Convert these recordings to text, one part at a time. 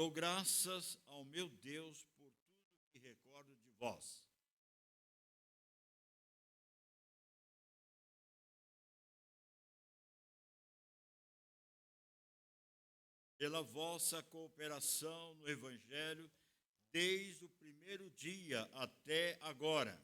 Dou graças ao meu Deus por tudo que recordo de vós. Pela vossa cooperação no Evangelho, desde o primeiro dia até agora.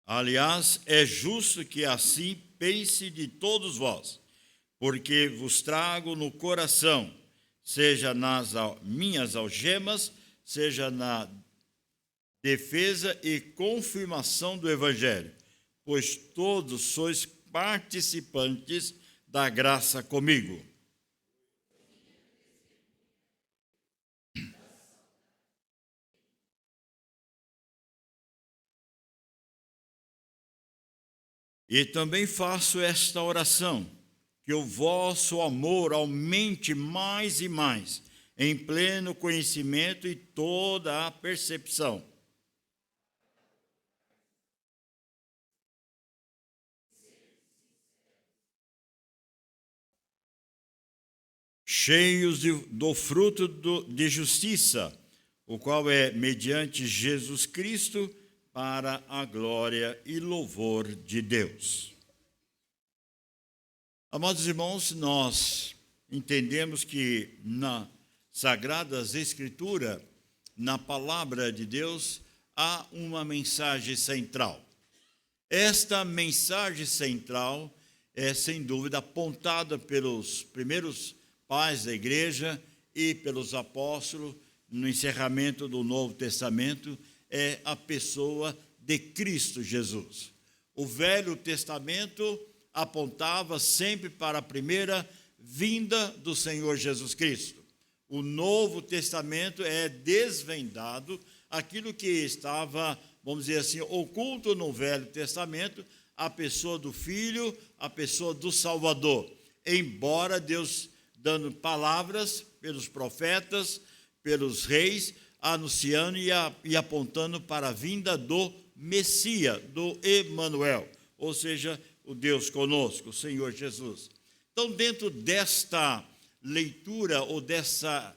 Aliás, é justo que assim pense de todos vós, porque vos trago no coração, seja nas minhas algemas, seja na defesa e confirmação do Evangelho, pois todos sois participantes da graça comigo. E também faço esta oração, que o vosso amor aumente mais e mais, em pleno conhecimento e toda a percepção. Cheios do fruto de justiça, o qual é mediante Jesus Cristo, para a glória e louvor de Deus. Amados irmãos, nós entendemos que na Sagradas Escrituras, na palavra de Deus, há uma mensagem central. Esta mensagem central é, sem dúvida, apontada pelos primeiros pais da igreja e pelos apóstolos no encerramento do Novo Testamento, é a pessoa de Cristo Jesus. O Velho Testamento apontava sempre para a primeira vinda do Senhor Jesus Cristo. O Novo Testamento é desvendado aquilo que estava, vamos dizer assim, oculto no Velho Testamento, a pessoa do Filho, a pessoa do Salvador. Embora Deus dando palavras pelos profetas, pelos reis, anunciando e apontando para a vinda do Messias, do Emanuel, ou seja, o Deus conosco, o Senhor Jesus. Então, dentro desta leitura ou dessa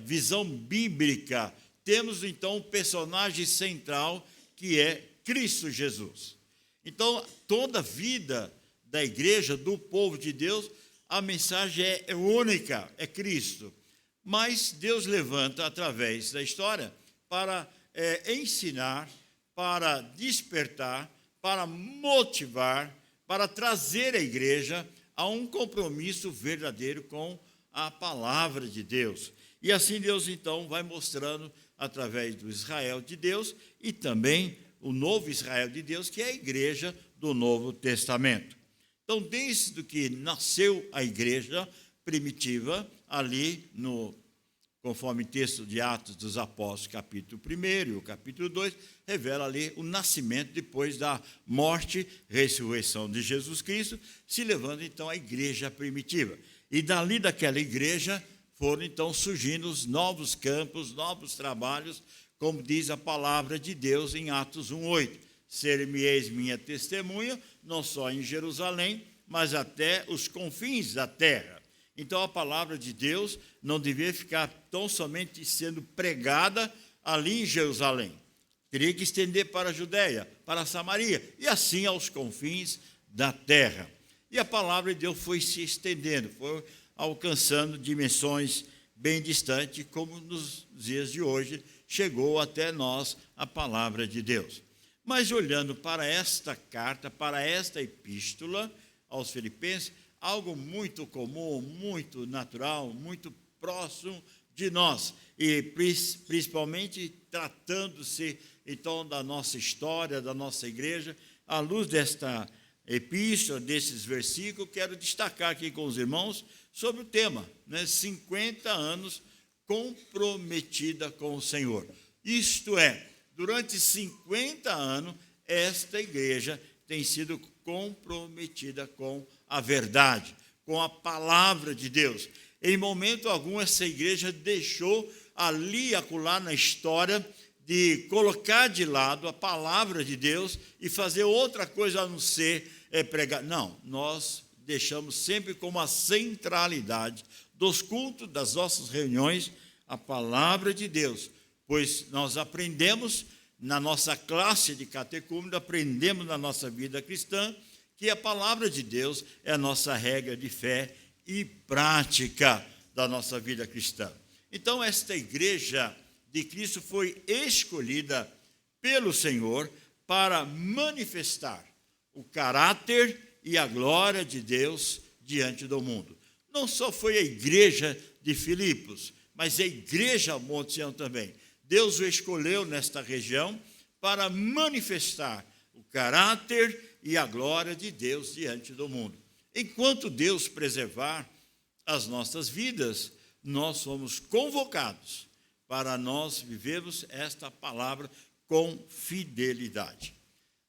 visão bíblica, temos então um personagem central que é Cristo Jesus. Então, toda a vida da igreja, do povo de Deus, a mensagem é única, é Cristo. Mas Deus levanta, através da história, para ensinar, para despertar, para motivar, para trazer a igreja a um compromisso verdadeiro com a palavra de Deus. E assim Deus, então, vai mostrando, através do Israel de Deus, e também o novo Israel de Deus, que é a igreja do Novo Testamento. Então, desde que nasceu a igreja primitiva, ali, conforme o texto de Atos dos Apóstolos, capítulo 1 e o capítulo 2, revela ali o nascimento depois da morte, ressurreição de Jesus Cristo, se levando então a igreja primitiva. E dali daquela igreja foram então surgindo os novos campos, novos trabalhos, como diz a palavra de Deus em Atos 1:8. Ser-me-eis minha testemunha, não só em Jerusalém, mas até os confins da terra. Então, a palavra de Deus não devia ficar tão somente sendo pregada ali em Jerusalém. Teria que estender para a Judéia, para a Samaria, e assim aos confins da terra. E a palavra de Deus foi se estendendo, foi alcançando dimensões bem distantes, como nos dias de hoje chegou até nós a palavra de Deus. Mas olhando para esta carta, para esta epístola aos Filipenses, algo muito comum, muito natural, muito próximo de nós, e principalmente tratando-se então da nossa história, da nossa igreja, à luz desta epístola, desses versículos, quero destacar aqui com os irmãos sobre o tema, 50 anos comprometida com o Senhor. Isto é, durante 50 anos, esta igreja tem sido comprometida com a verdade, com a palavra de Deus. Em momento algum, essa igreja deixou ali e acolá na história de colocar de lado a palavra de Deus e fazer outra coisa a não ser pregar. Não, nós deixamos sempre como a centralidade dos cultos, das nossas reuniões, a palavra de Deus, pois nós aprendemos na nossa classe de catecúmeno, aprendemos na nossa vida cristã, que a palavra de Deus é a nossa regra de fé e prática da nossa vida cristã. Então, esta igreja de Cristo foi escolhida pelo Senhor para manifestar o caráter e a glória de Deus diante do mundo. Não só foi a igreja de Filipos, mas a igreja Monte Sião também. Deus o escolheu nesta região para manifestar o caráter e a glória de Deus diante do mundo. Enquanto Deus preservar as nossas vidas, nós somos convocados para nós vivermos esta palavra com fidelidade.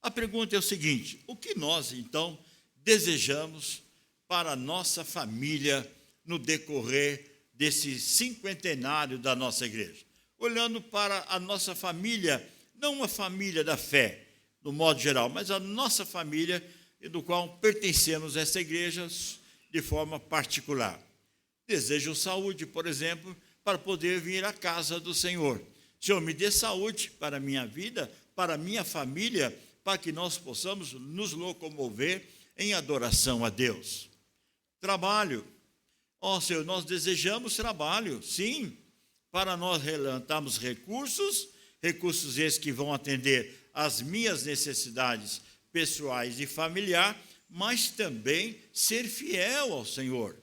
A pergunta é o seguinte: o que nós, então, desejamos para a nossa família no decorrer desse cinquentenário da nossa igreja? Olhando para a nossa família, não uma família da fé, no modo geral, mas a nossa família, do qual pertencemos a essa igreja de forma particular. Desejo saúde, por exemplo, para poder vir à casa do Senhor. Senhor, me dê saúde para a minha vida, para a minha família, para que nós possamos nos locomover em adoração a Deus. Trabalho. Senhor, nós desejamos trabalho, sim, para nós levantarmos recursos esses que vão atender às minhas necessidades pessoais e familiares, mas também ser fiel ao Senhor,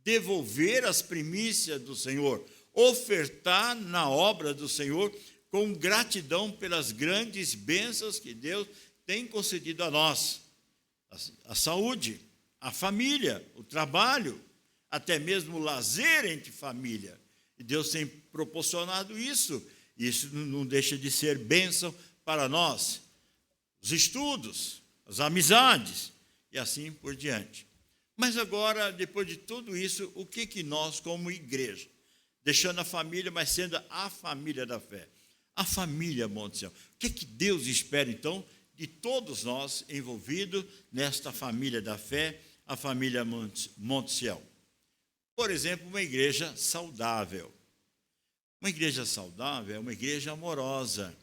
devolver as primícias do Senhor, ofertar na obra do Senhor com gratidão pelas grandes bênçãos que Deus tem concedido a nós. A saúde, a família, o trabalho, até mesmo o lazer entre família. E Deus tem proporcionado isso. Isso não deixa de ser bênção para nós. Os estudos, as amizades e assim por diante. Mas agora, depois de tudo isso, o que nós, como igreja, deixando a família, mas sendo a família da fé, a família Monte Sião, o que Deus espera, então, de todos nós envolvidos nesta família da fé, a família Monte Sião? Por exemplo, uma igreja saudável. Uma igreja saudável é uma igreja amorosa.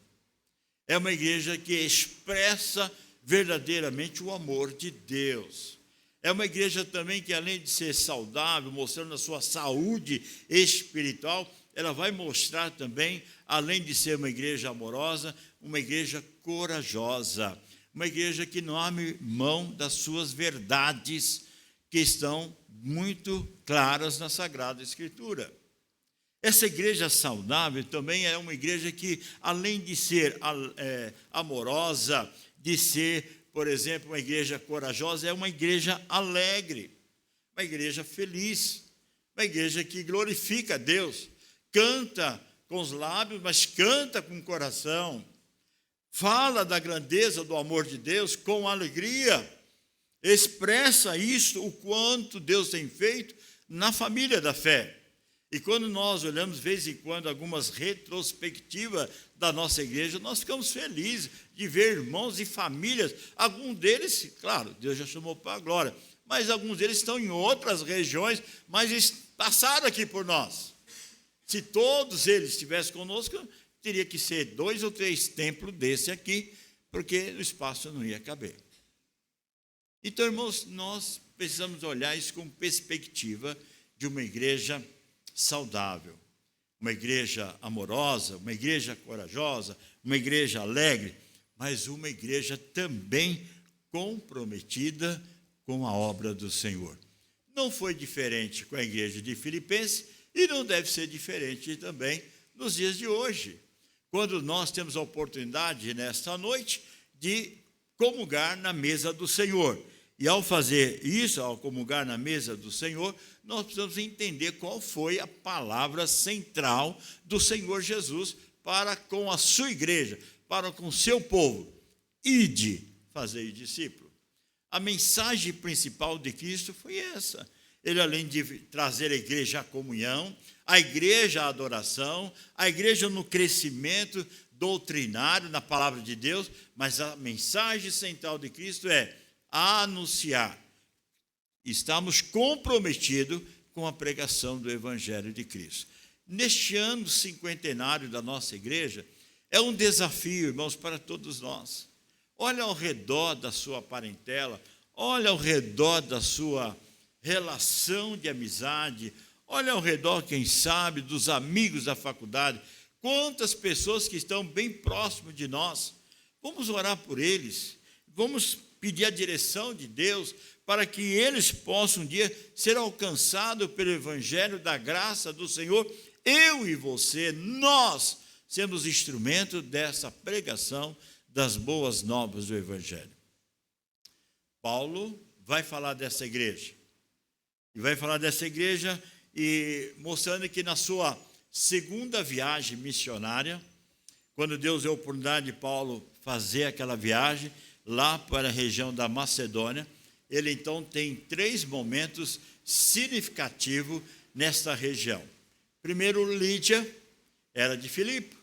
É uma igreja que expressa verdadeiramente o amor de Deus. É uma igreja também que, além de ser saudável, mostrando a sua saúde espiritual, ela vai mostrar também, além de ser uma igreja amorosa, uma igreja corajosa. Uma igreja que não abre mão das suas verdades, que estão muito claras na Sagrada Escritura. Essa igreja saudável também é uma igreja que, além de ser amorosa, de ser, por exemplo, uma igreja corajosa, é uma igreja alegre, uma igreja feliz, uma igreja que glorifica a Deus, canta com os lábios, mas canta com o coração, fala da grandeza do amor de Deus com alegria, expressa isso, o quanto Deus tem feito na família da fé. E quando nós olhamos, de vez em quando, algumas retrospectivas da nossa igreja, nós ficamos felizes de ver irmãos e famílias. Alguns deles, claro, Deus já chamou para a glória, mas alguns deles estão em outras regiões, mas eles passaram aqui por nós. Se todos eles estivessem conosco, teria que ser 2 ou 3 templos desse aqui, porque o espaço não ia caber. Então, irmãos, nós precisamos olhar isso com perspectiva de uma igreja saudável, uma igreja amorosa, uma igreja corajosa, uma igreja alegre, mas uma igreja também comprometida com a obra do Senhor. Não foi diferente com a igreja de Filipenses e não deve ser diferente também nos dias de hoje, quando nós temos a oportunidade, nesta noite, de comungar na mesa do Senhor. E ao fazer isso, ao comungar na mesa do Senhor, nós precisamos entender qual foi a palavra central do Senhor Jesus para com a sua igreja, para com o seu povo. Ide, fazei discípulo. A mensagem principal de Cristo foi essa. Ele, além de trazer a igreja à comunhão, a igreja à adoração, a igreja no crescimento doutrinário na palavra de Deus, mas a mensagem central de Cristo é anunciar. Estamos comprometidos com a pregação do Evangelho de Cristo. Neste ano cinquentenário da nossa igreja, é um desafio, irmãos, para todos nós. Olha ao redor da sua parentela, olha ao redor da sua relação de amizade, olha ao redor, quem sabe, dos amigos da faculdade, quantas pessoas que estão bem próximo de nós. Vamos orar por eles, vamos pedir a direção de Deus para que eles possam um dia ser alcançados pelo Evangelho da graça do Senhor. Eu e você, nós, sermos instrumento dessa pregação das boas novas do Evangelho. Paulo vai falar dessa igreja. E vai falar dessa igreja e mostrando que na sua segunda viagem missionária, quando Deus deu a oportunidade de Paulo fazer aquela viagem lá para a região da Macedônia, ele então tem 3 momentos significativos nesta região. Primeiro, Lídia era de Filipe,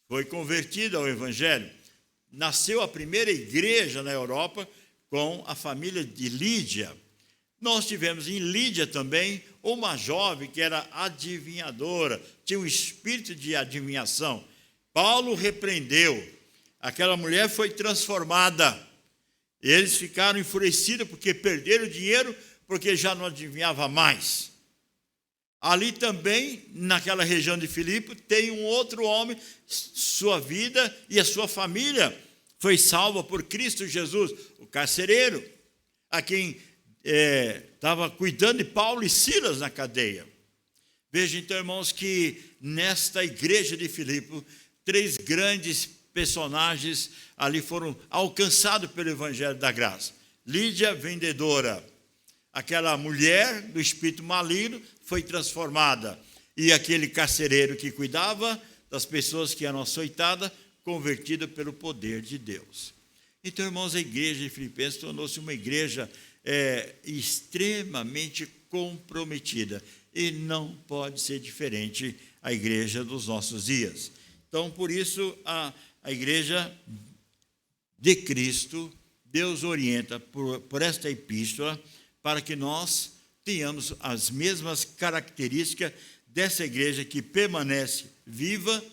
foi convertida ao Evangelho. Nasceu a primeira igreja na Europa com a família de Lídia. Nós tivemos em Lídia também uma jovem que era adivinhadora, tinha um espírito de adivinhação. Paulo repreendeu, aquela mulher foi transformada. Eles ficaram enfurecidos porque perderam o dinheiro, porque já não adivinhava mais. Ali também, naquela região de Filipe, tem um outro homem, sua vida e a sua família foi salva por Cristo Jesus, o carcereiro, a quem estava cuidando de Paulo e Silas na cadeia. Veja então, irmãos, que nesta igreja de Filipe, 3 grandes personagens ali foram alcançados pelo Evangelho da Graça. Lídia, vendedora. Aquela mulher do espírito maligno foi transformada. E aquele carcereiro que cuidava das pessoas que eram açoitadas, convertida pelo poder de Deus. Então, irmãos, a igreja de Filipenses tornou-se uma igreja extremamente comprometida. E não pode ser diferente a igreja dos nossos dias. Então, por isso, a igreja de Cristo, Deus orienta por esta epístola para que nós tenhamos as mesmas características dessa igreja que permanece viva,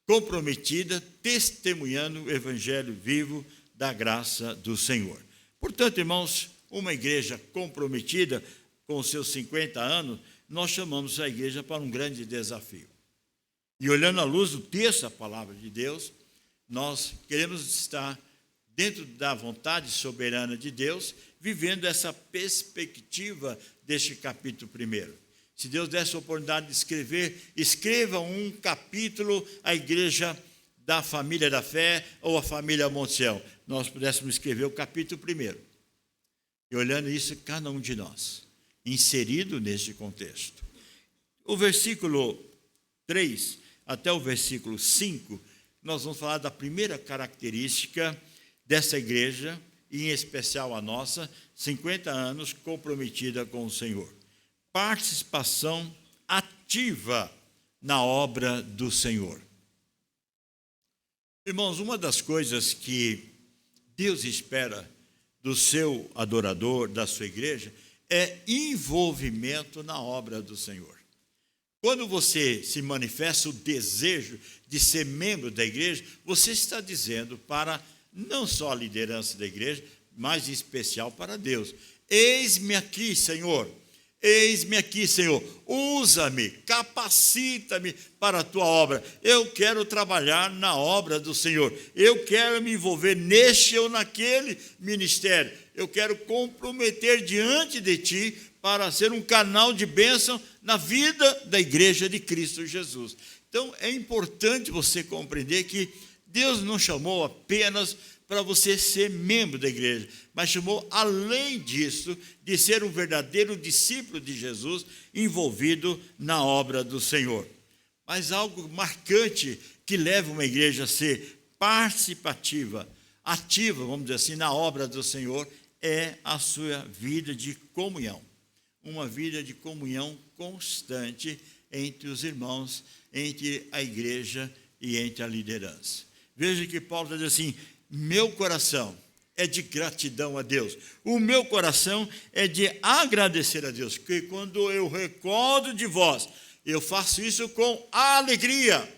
comprometida, testemunhando o evangelho vivo da graça do Senhor. Portanto, irmãos, uma igreja comprometida com os seus 50 anos, nós chamamos a igreja para um grande desafio. E olhando à luz do texto, a palavra de Deus, nós queremos estar dentro da vontade soberana de Deus, vivendo essa perspectiva deste capítulo 1. Se Deus desse a oportunidade de escrever, escreva um capítulo à igreja da família da fé ou a família Monte Sião. Nós pudéssemos escrever o capítulo 1. E olhando isso, cada um de nós, inserido neste contexto. O versículo 3 até o versículo 5, nós vamos falar da primeira característica dessa igreja, e em especial a nossa, 50 anos comprometida com o Senhor. Participação ativa na obra do Senhor. Irmãos, uma das coisas que Deus espera do seu adorador, da sua igreja, é envolvimento na obra do Senhor. Quando você se manifesta o desejo de ser membro da igreja, você está dizendo para não só a liderança da igreja, mas em especial para Deus: eis-me aqui, Senhor. Eis-me aqui, Senhor, usa-me, capacita-me para a tua obra. Eu quero trabalhar na obra do Senhor. Eu quero me envolver neste ou naquele ministério. Eu quero comprometer diante de ti para ser um canal de bênção na vida da igreja de Cristo Jesus. Então, é importante você compreender que Deus não chamou apenas para você ser membro da igreja, mas chamou, além disso, de ser um verdadeiro discípulo de Jesus, envolvido na obra do Senhor. Mas algo marcante que leva uma igreja a ser participativa, ativa, vamos dizer assim, na obra do Senhor, é a sua vida de comunhão. Uma vida de comunhão constante entre os irmãos, entre a igreja e entre a liderança. Veja que Paulo está dizendo assim: meu coração é de gratidão a Deus. O meu coração é de agradecer a Deus, porque quando eu recordo de vós, eu faço isso com alegria.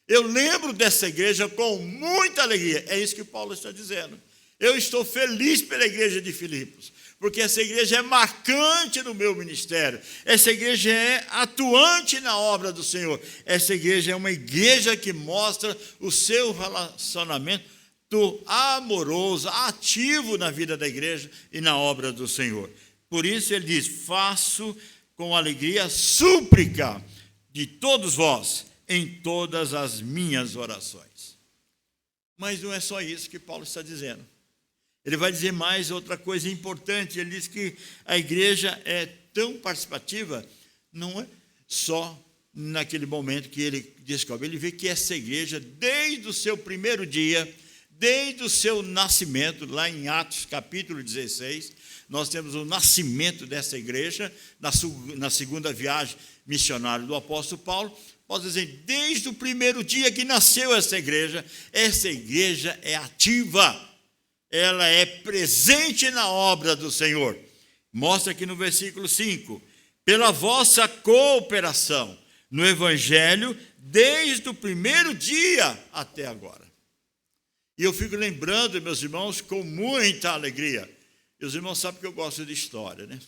Eu lembro dessa igreja com muita alegria. É isso que Paulo está dizendo. Eu estou feliz pela igreja de Filipos, porque essa igreja é marcante no meu ministério. Essa igreja é atuante na obra do Senhor. Essa igreja é uma igreja que mostra o seu relacionamento amoroso, ativo na vida da igreja e na obra do Senhor. Por isso ele diz: faço com alegria súplica de todos vós em todas as minhas orações. Mas não é só isso que Paulo está dizendo. Ele vai dizer mais outra coisa importante. Ele diz que a igreja é tão participativa, não é só naquele momento que ele descobre. Ele vê que essa igreja, desde o seu primeiro dia, desde o seu nascimento, lá em Atos capítulo 16, nós temos o nascimento dessa igreja, na segunda viagem missionária do apóstolo Paulo. Posso dizer, desde o primeiro dia que nasceu essa igreja é ativa, ela é presente na obra do Senhor. Mostra aqui no versículo 5, pela vossa cooperação no Evangelho, desde o primeiro dia até agora. E eu fico lembrando, meus irmãos, com muita alegria. E os irmãos sabem que eu gosto de história, né?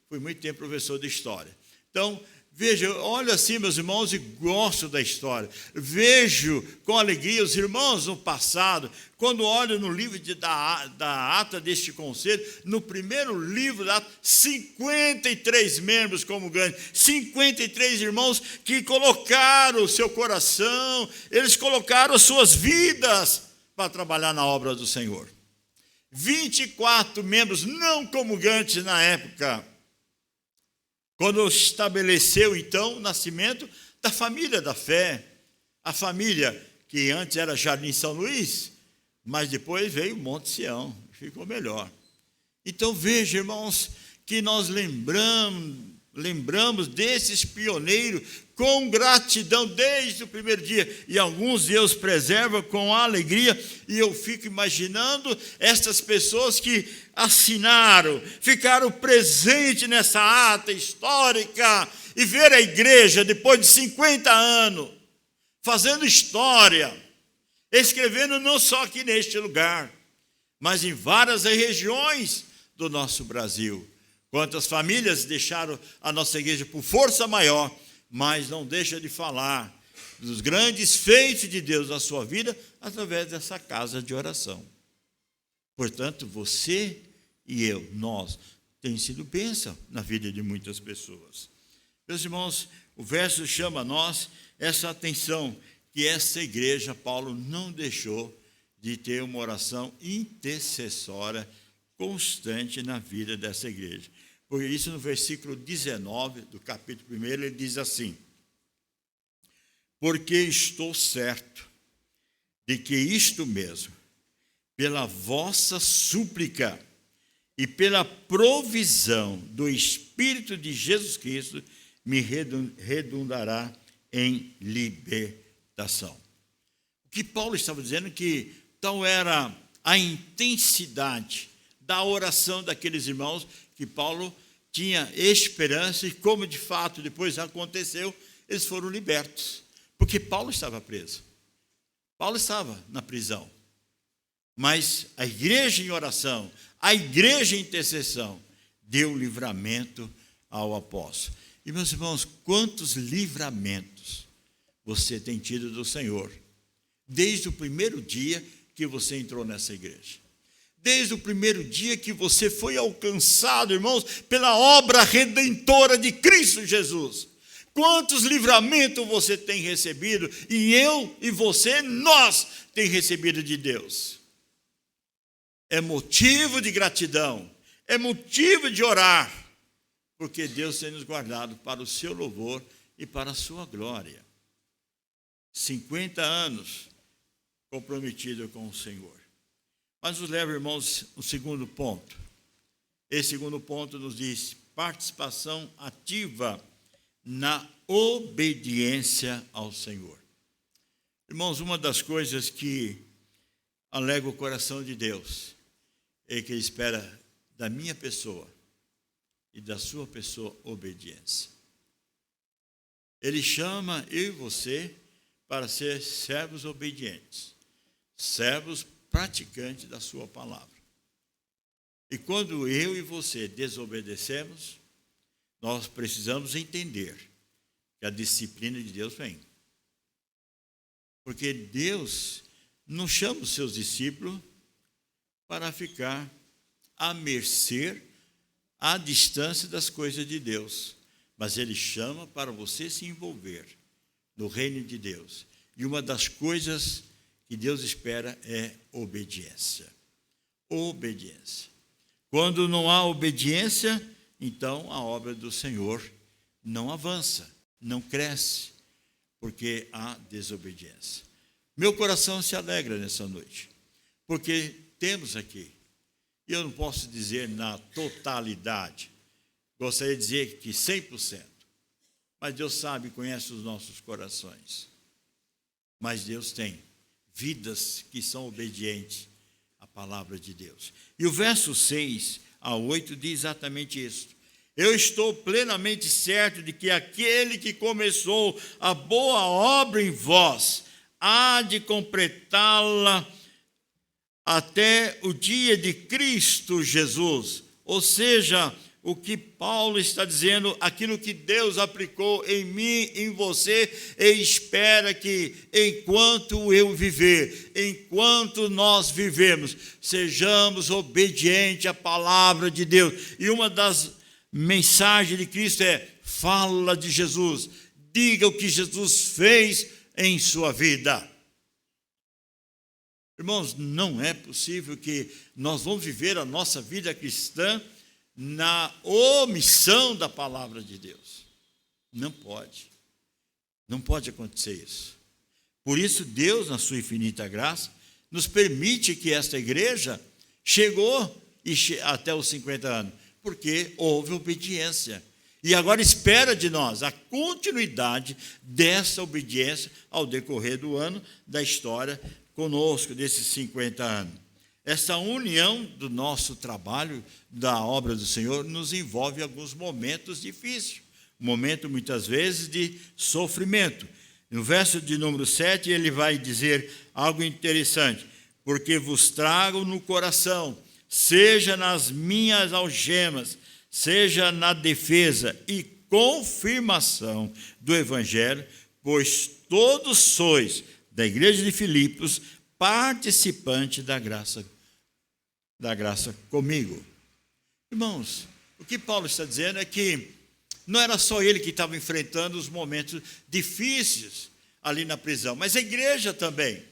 Fui muito tempo professor de história. Então, veja, olho assim, meus irmãos, e gosto da história. Vejo com alegria os irmãos no passado, quando olho no livro da ata deste conselho, no primeiro livro da ata, 53 membros comungantes, 53 irmãos que colocaram o seu coração, eles colocaram as suas vidas para trabalhar na obra do Senhor. 24 membros não comungantes na época, quando estabeleceu, então, o nascimento da família da fé, a família que antes era Jardim São Luís, mas depois veio Monte Sião, ficou melhor. Então, veja, irmãos, que nós lembramos desses pioneiros com gratidão desde o primeiro dia, e alguns Deus preserva com alegria, e eu fico imaginando essas pessoas que assinaram, ficaram presentes nessa ata histórica, e ver a igreja, depois de 50 anos, fazendo história, escrevendo não só aqui neste lugar, mas em várias regiões do nosso Brasil. Quantas famílias deixaram a nossa igreja por força maior, mas não deixa de falar dos grandes feitos de Deus na sua vida através dessa casa de oração. Portanto, você e eu, nós, temos sido bênção na vida de muitas pessoas. Meus irmãos, o verso chama a nós essa atenção, que essa igreja, Paulo não deixou de ter uma oração intercessória constante na vida dessa igreja. Por isso, no versículo 19 do capítulo 1, ele diz assim: porque estou certo de que isto mesmo, pela vossa súplica e pela provisão do Espírito de Jesus Cristo, me redundará em libertação. O que Paulo estava dizendo é que tal era a intensidade da oração daqueles irmãos, que Paulo tinha esperança, e como de fato depois aconteceu, eles foram libertos, porque Paulo estava preso, Paulo estava na prisão, mas a igreja em oração, a igreja em intercessão, deu livramento ao apóstolo. E meus irmãos, quantos livramentos você tem tido do Senhor, desde o primeiro dia que você entrou nessa igreja? Desde o primeiro dia que você foi alcançado, irmãos, pela obra redentora de Cristo Jesus. Quantos livramentos você tem recebido, e eu e você, nós, tem recebido de Deus. É motivo de gratidão, é motivo de orar, porque Deus tem nos guardado para o seu louvor e para a sua glória. 50 anos comprometido com o Senhor. Mas nos leva, irmãos, um segundo ponto. Esse segundo ponto nos diz participação ativa na obediência ao Senhor. Irmãos, uma das coisas que alegra o coração de Deus é que Ele espera da minha pessoa e da sua pessoa obediência. Ele chama eu e você para ser servos obedientes, servos praticantes da sua palavra. E quando eu e você desobedecemos, nós precisamos entender que a disciplina de Deus vem. Porque Deus não chama os seus discípulos para ficar à mercê, à distância das coisas de Deus, mas Ele chama para você se envolver no reino de Deus. E uma das coisas que Deus espera é obediência. Obediência. Quando não há obediência, então a obra do Senhor não avança, não cresce, porque há desobediência. Meu coração se alegra nessa noite, porque temos aqui, e eu não posso dizer na totalidade, gostaria de dizer que 100%, mas Deus sabe e conhece os nossos corações. Mas Deus tem vidas que são obedientes à palavra de Deus. E o verso 6 a 8 diz exatamente isso. Eu estou plenamente certo de que aquele que começou a boa obra em vós há de completá-la até o dia de Cristo Jesus. Ou seja, o que Paulo está dizendo, aquilo que Deus aplicou em mim, em você, e espera que enquanto eu viver, enquanto nós vivemos, sejamos obedientes à palavra de Deus. E uma das mensagens de Cristo é: fala de Jesus, diga o que Jesus fez em sua vida. Irmãos, não é possível que nós vamos viver a nossa vida cristã na omissão da palavra de Deus. Não pode. Não pode acontecer isso. Por isso, Deus, na sua infinita graça, nos permite que esta igreja chegou até os 50 anos, porque houve obediência. E agora espera de nós a continuidade dessa obediência ao decorrer do ano, da história conosco, desses 50 anos. Essa união do nosso trabalho, da obra do Senhor, nos envolve em alguns momentos difíceis. Momento, muitas vezes, de sofrimento. No verso de número 7, ele vai dizer algo interessante. Porque vos trago no coração, seja nas minhas algemas, seja na defesa e confirmação do Evangelho, pois todos sois, da igreja de Filipos, participante da graça comigo. Irmãos, o que Paulo está dizendo é que não era só ele que estava enfrentando os momentos difíceis ali na prisão, mas a igreja também.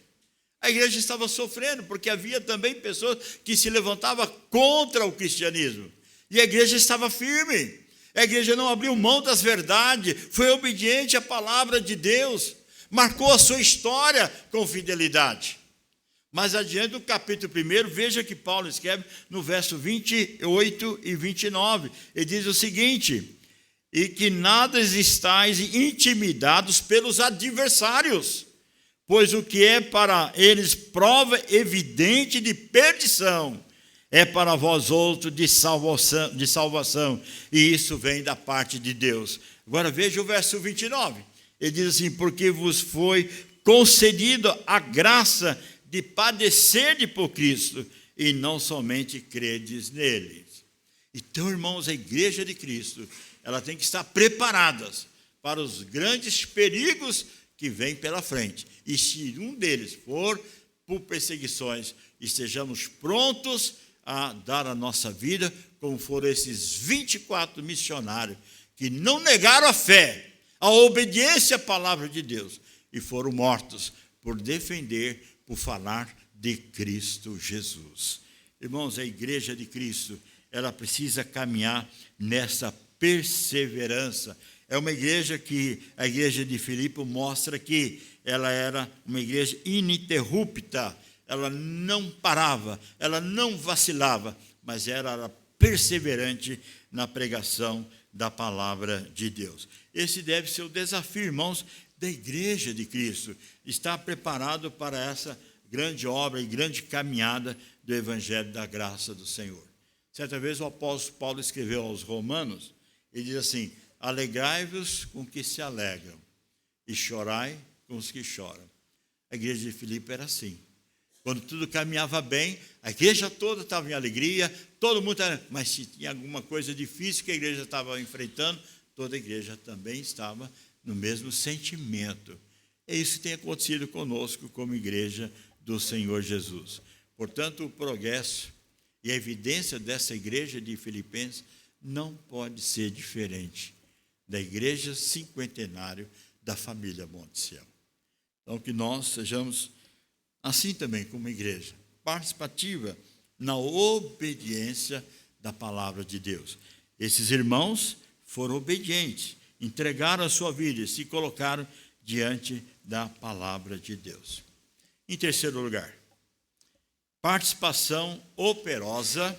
A igreja estava sofrendo, porque havia também pessoas que se levantavam contra o cristianismo. E a igreja estava firme. A igreja não abriu mão das verdades, foi obediente à palavra de Deus, marcou a sua história com fidelidade. Mais adiante, no capítulo 1, veja que Paulo escreve no verso 28 e 29. Ele diz o seguinte: e que nada estáis intimidados pelos adversários, pois o que é para eles prova evidente de perdição, é para vós outros de salvação, e isso vem da parte de Deus. Agora veja o verso 29. Ele diz assim: porque vos foi concedido a graça de padecer por Cristo, e não somente credes nele. Então, irmãos, a igreja de Cristo, ela tem que estar preparada para os grandes perigos que vêm pela frente. E se um deles for por perseguições, estejamos prontos a dar a nossa vida, como foram esses 24 missionários, que não negaram a fé, a obediência à palavra de Deus, e foram mortos por defender, por falar de Cristo Jesus. Irmãos, a igreja de Cristo, ela precisa caminhar nessa perseverança. É uma igreja que, a igreja de Filipe mostra que ela era uma igreja ininterrupta, ela não parava, ela não vacilava, mas era perseverante na pregação da palavra de Deus. Esse deve ser o desafio, irmãos, da igreja de Cristo, estar preparado para essa grande obra e grande caminhada do Evangelho da graça do Senhor. Certa vez o apóstolo Paulo escreveu aos Romanos, ele diz assim: alegrai-vos com os que se alegram e chorai com os que choram. A igreja de Filipe era assim. Quando tudo caminhava bem, a igreja toda estava em alegria, todo mundo estava, mas se tinha alguma coisa difícil que a igreja estava enfrentando, toda a igreja também estava no mesmo sentimento. É isso que tem acontecido conosco como igreja do Senhor Jesus. Portanto, o progresso e a evidência dessa igreja de Filipenses não pode ser diferente da igreja cinquentenária da família Monte Sião. Então, que nós sejamos assim também como igreja, participativa na obediência da palavra de Deus. Esses irmãos foram obedientes, entregaram a sua vida e se colocaram diante da palavra de Deus. Em terceiro lugar, participação operosa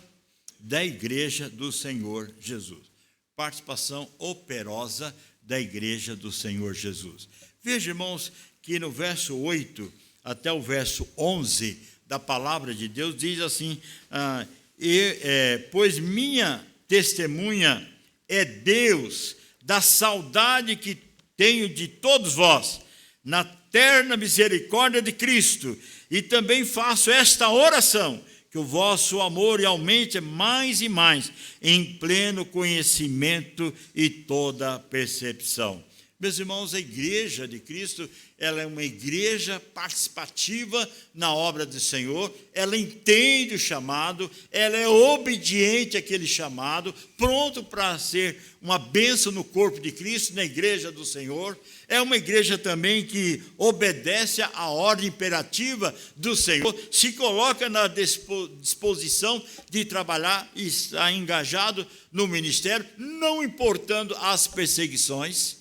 da igreja do Senhor Jesus. Participação operosa da igreja do Senhor Jesus. Veja, irmãos, que no verso 8 até o verso 11 da palavra de Deus diz assim: pois minha testemunha é Deus da saudade que tenho de todos vós, na terna misericórdia de Cristo, e também faço esta oração, que o vosso amor aumente mais e mais, em pleno conhecimento e toda percepção. Meus irmãos, a igreja de Cristo, ela é uma igreja participativa na obra do Senhor, ela entende o chamado, ela é obediente àquele chamado, pronto para ser uma bênção no corpo de Cristo, na igreja do Senhor. É uma igreja também que obedece à ordem imperativa do Senhor, se coloca na disposição de trabalhar e estar engajado no ministério, não importando as perseguições.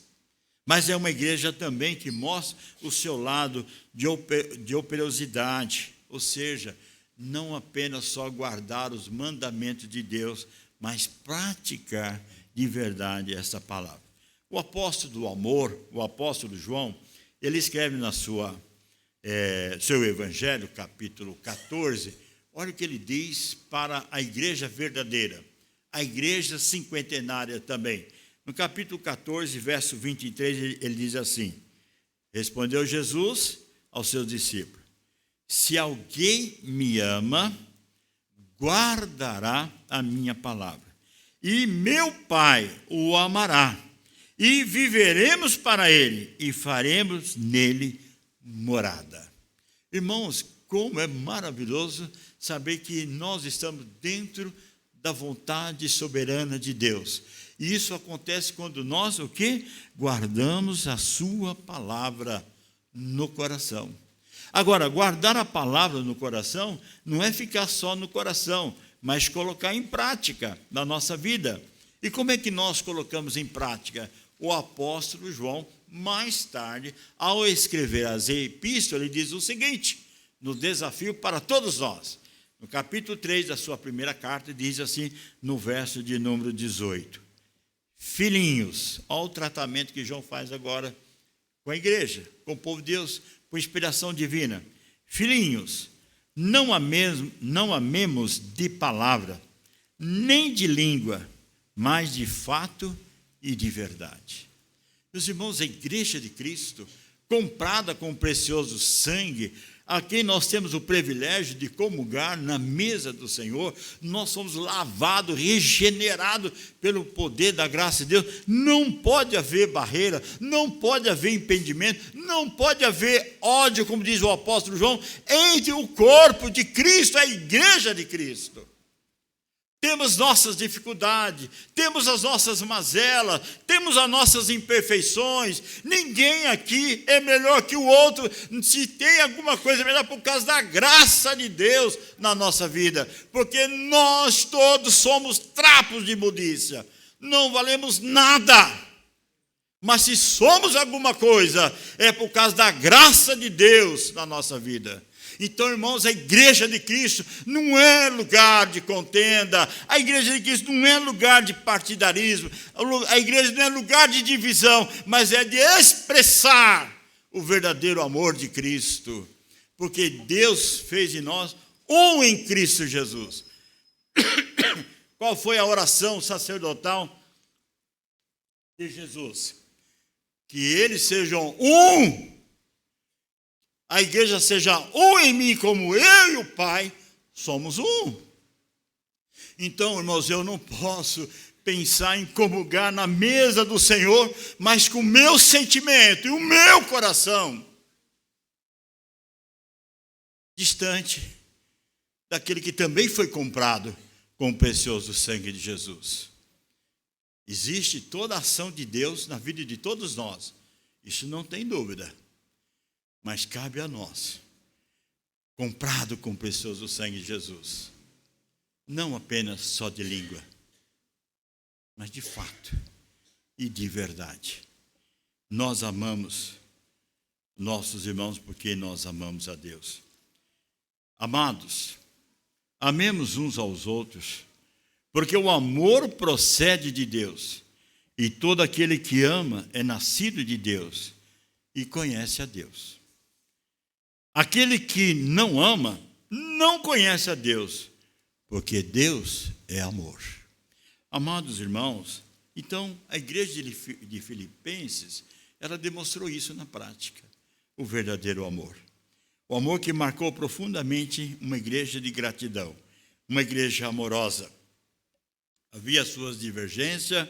Mas é uma igreja também que mostra o seu lado de operosidade, ou seja, não apenas só guardar os mandamentos de Deus, mas praticar de verdade essa palavra. O apóstolo do amor, o apóstolo João, ele escreve na seu evangelho, capítulo 14, olha o que ele diz para a igreja verdadeira, a igreja cinquentenária também. No capítulo 14, verso 23, ele diz assim: respondeu Jesus aos seus discípulos: se alguém me ama, guardará a minha palavra, e meu Pai o amará, e viveremos para ele, e faremos nele morada. Irmãos, como é maravilhoso saber que nós estamos dentro da vontade soberana de Deus. E isso acontece quando nós, o quê? Guardamos a sua palavra no coração. Agora, guardar a palavra no coração não é ficar só no coração, mas colocar em prática na nossa vida. E como é que nós colocamos em prática? O apóstolo João, mais tarde, ao escrever as epístolas, ele diz o seguinte, no desafio para todos nós. No capítulo 3 da sua primeira carta, diz assim, no verso de número 18. Filhinhos, olha o tratamento que João faz agora com a igreja, com o povo de Deus, com inspiração divina. Filhinhos, não amemos de palavra, nem de língua, mas de fato e de verdade. Meus irmãos, a igreja de Cristo, comprada com o precioso sangue, a quem nós temos o privilégio de comungar na mesa do Senhor, nós somos lavados, regenerados pelo poder da graça de Deus. Não pode haver barreira, não pode haver impedimento, não pode haver ódio, como diz o apóstolo João, entre o corpo de Cristo, a igreja de Cristo. Temos nossas dificuldades, temos as nossas mazelas, temos as nossas imperfeições. Ninguém aqui é melhor que o outro. Se tem alguma coisa melhor, por causa da graça de Deus na nossa vida. Porque nós todos somos trapos de imundícia. Não valemos nada. Mas se somos alguma coisa, é por causa da graça de Deus na nossa vida. Então, irmãos, a igreja de Cristo não é lugar de contenda, a igreja de Cristo não é lugar de partidarismo, a igreja não é lugar de divisão, mas é de expressar o verdadeiro amor de Cristo, porque Deus fez de nós um em Cristo Jesus. Qual foi a oração sacerdotal de Jesus? Que eles sejam um, a igreja seja um em mim, como eu e o Pai somos um. Então, irmãos, eu não posso pensar em comungar na mesa do Senhor, mas com o meu sentimento e o meu coração distante daquele que também foi comprado com o precioso sangue de Jesus. Existe toda a ação de Deus na vida de todos nós, isso não tem dúvida, mas cabe a nós, comprado com o precioso sangue de Jesus, não apenas só de língua, mas de fato e de verdade. Nós amamos nossos irmãos porque nós amamos a Deus. Amados, amemos uns aos outros, porque o amor procede de Deus, e todo aquele que ama é nascido de Deus e conhece a Deus. Aquele que não ama não conhece a Deus, porque Deus é amor. Amados irmãos, então a igreja de Filipenses, ela demonstrou isso na prática, o verdadeiro amor. O amor que marcou profundamente uma igreja de gratidão, uma igreja amorosa. Havia suas divergências,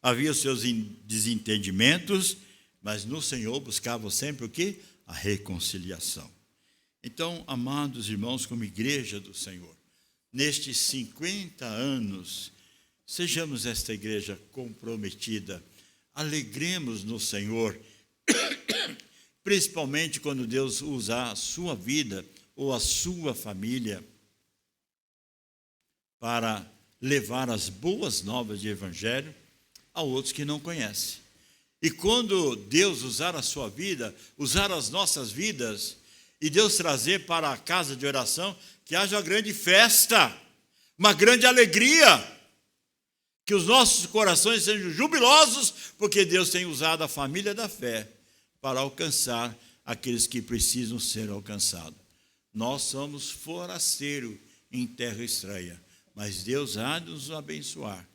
havia seus desentendimentos, mas no Senhor buscavam sempre o quê? A reconciliação. Então, amados irmãos, como igreja do Senhor, nestes 50 anos, sejamos esta igreja comprometida, alegremos no Senhor, principalmente quando Deus usar a sua vida ou a sua família para levar as boas novas de evangelho a outros que não conhecem. E quando Deus usar a sua vida, usar as nossas vidas, e Deus trazer para a casa de oração, que haja uma grande festa, uma grande alegria, que os nossos corações sejam jubilosos, porque Deus tem usado a família da fé para alcançar aqueles que precisam ser alcançados. Nós somos forasteiros em terra estranha, mas Deus há de nos abençoar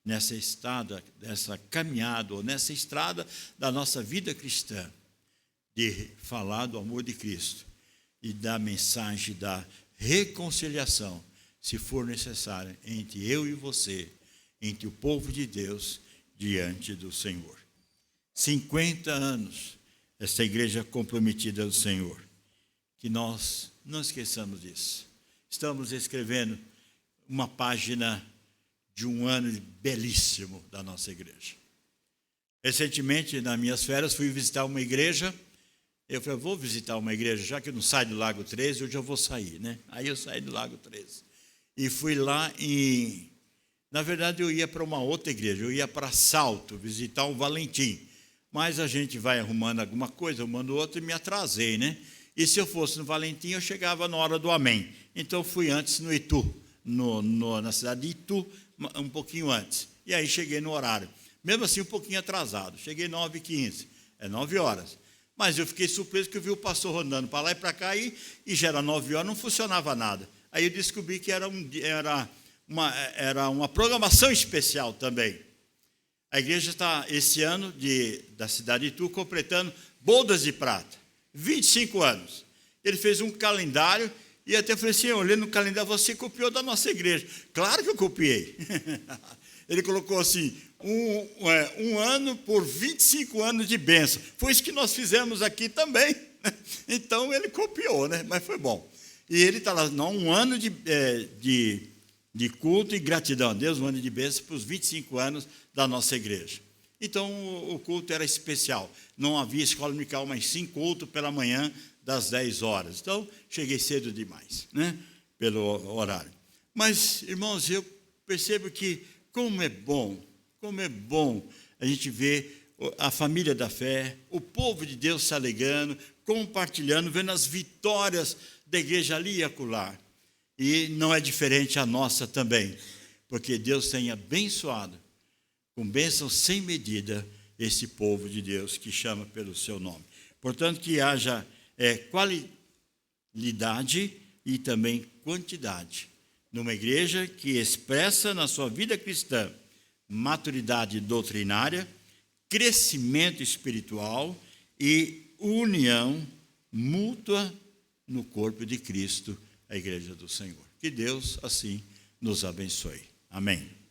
nessa estrada, nessa caminhada, ou nessa estrada da nossa vida cristã, de falar do amor de Cristo e da mensagem da reconciliação, se for necessário, entre eu e você, entre o povo de Deus, diante do Senhor. 50 anos, essa igreja comprometida do Senhor. Que nós não esqueçamos disso. Estamos escrevendo uma página de um ano belíssimo da nossa igreja. Recentemente, nas minhas férias, fui visitar uma igreja. Eu falei, vou visitar uma igreja, já que eu não saio do Lago 13, hoje eu vou sair, né? Aí eu saí do Lago 13. E fui lá em... Na verdade, eu ia para uma outra igreja, eu ia para Salto, visitar o Valentim. Mas a gente vai arrumando alguma coisa, arrumando outra, e me atrasei, né? E se eu fosse no Valentim, eu chegava na hora do Amém. Então, fui antes no Itu, na cidade de Itu, um pouquinho antes. E aí, cheguei no horário. Mesmo assim, um pouquinho atrasado. Cheguei 9h15, 9 horas. Mas eu fiquei surpreso que eu vi o pastor rodando para lá e para cá, e já era 9 horas, não funcionava nada. Aí eu descobri que era uma programação especial também. A igreja está, esse ano, da cidade de Itu, completando bodas de prata. 25 anos. Ele fez um calendário, e até falei assim, olhando no calendário, você copiou da nossa igreja. Claro que eu copiei. Ele colocou assim, um ano por 25 anos de bênção. Foi isso que nós fizemos aqui também. Então, ele copiou, né? Mas foi bom. E ele está lá, não, um ano de culto e gratidão a Deus, um ano de bênção para os 25 anos da nossa igreja. Então, o culto era especial. Não havia escola dominical, mas sim culto pela manhã, das 10 horas. Então, cheguei cedo demais, né? Pelo horário. Mas, irmãos, eu percebo que como é bom a gente ver a família da fé, o povo de Deus se alegrando, compartilhando, vendo as vitórias da igreja ali e acolá. E não é diferente a nossa também, porque Deus tem abençoado, com bênção sem medida, esse povo de Deus que chama pelo seu nome. Portanto, que haja qualidade e também quantidade numa igreja que expressa na sua vida cristã maturidade doutrinária, crescimento espiritual e união mútua no corpo de Cristo, a igreja do Senhor. Que Deus assim nos abençoe. Amém.